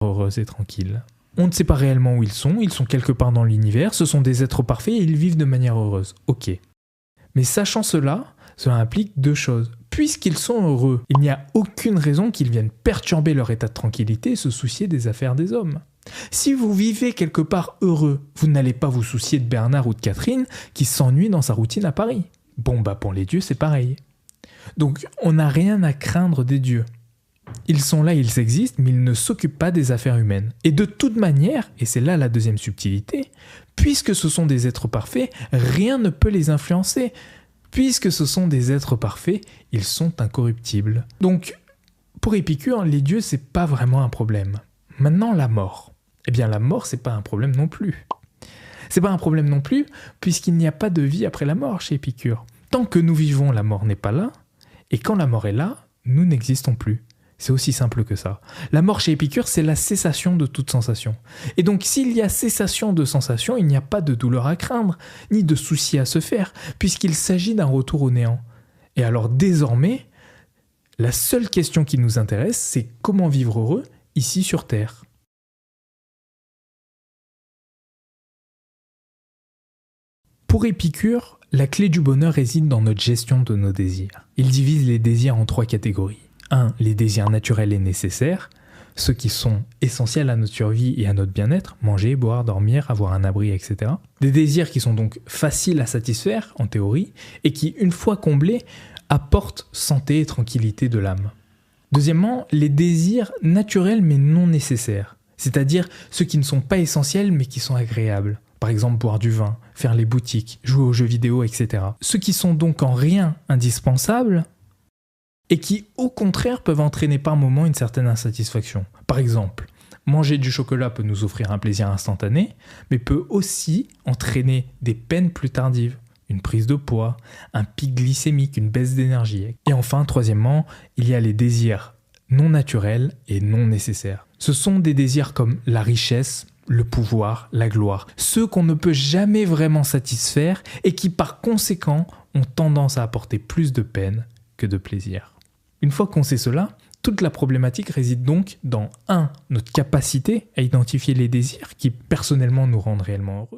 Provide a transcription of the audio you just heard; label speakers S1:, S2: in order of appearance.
S1: heureuse et tranquille. On ne sait pas réellement où ils sont quelque part dans l'univers, ce sont des êtres parfaits et ils vivent de manière heureuse. Ok. Mais sachant cela implique deux choses. Puisqu'ils sont heureux, il n'y a aucune raison qu'ils viennent perturber leur état de tranquillité et se soucier des affaires des hommes. Si vous vivez quelque part heureux, vous n'allez pas vous soucier de Bernard ou de Catherine qui s'ennuient dans sa routine à Paris. Bon, pour les dieux, c'est pareil. Donc, on n'a rien à craindre des dieux. Ils sont là, ils existent, mais ils ne s'occupent pas des affaires humaines. Et de toute manière, et c'est là la deuxième subtilité, puisque ce sont des êtres parfaits, rien ne peut les influencer. Puisque ce sont des êtres parfaits, ils sont incorruptibles. Donc, pour Épicure, les dieux, c'est pas vraiment un problème. Maintenant, la mort. Eh bien, la mort, c'est pas un problème non plus. C'est pas un problème non plus, puisqu'il n'y a pas de vie après la mort chez Épicure. Tant que nous vivons, la mort n'est pas là, et quand la mort est là, nous n'existons plus. C'est aussi simple que ça. La mort chez Épicure, c'est la cessation de toute sensation. Et donc, s'il y a cessation de sensation, il n'y a pas de douleur à craindre, ni de souci à se faire, puisqu'il s'agit d'un retour au néant. Et alors, désormais, la seule question qui nous intéresse, c'est comment vivre heureux ici sur Terre. Pour Épicure, la clé du bonheur réside dans notre gestion de nos désirs. Il divise les désirs en 3 catégories. 1. Les désirs naturels et nécessaires, ceux qui sont essentiels à notre survie et à notre bien-être, manger, boire, dormir, avoir un abri, etc. Des désirs qui sont donc faciles à satisfaire, en théorie, et qui, une fois comblés, apportent santé et tranquillité de l'âme. Deuxièmement, les désirs naturels mais non nécessaires, c'est-à-dire ceux qui ne sont pas essentiels mais qui sont agréables. Par exemple, boire du vin, faire les boutiques, jouer aux jeux vidéo, etc. Ceux qui sont donc en rien indispensables, et qui, au contraire, peuvent entraîner par moments une certaine insatisfaction. Par exemple, manger du chocolat peut nous offrir un plaisir instantané, mais peut aussi entraîner des peines plus tardives, une prise de poids, un pic glycémique, une baisse d'énergie. Et enfin, troisièmement, il y a les désirs non naturels et non nécessaires. Ce sont des désirs comme la richesse, le pouvoir, la gloire, ceux qu'on ne peut jamais vraiment satisfaire et qui, par conséquent, ont tendance à apporter plus de peine que de plaisir. Une fois qu'on sait cela, toute la problématique réside donc dans 1. Notre capacité à identifier les désirs qui personnellement nous rendent réellement heureux.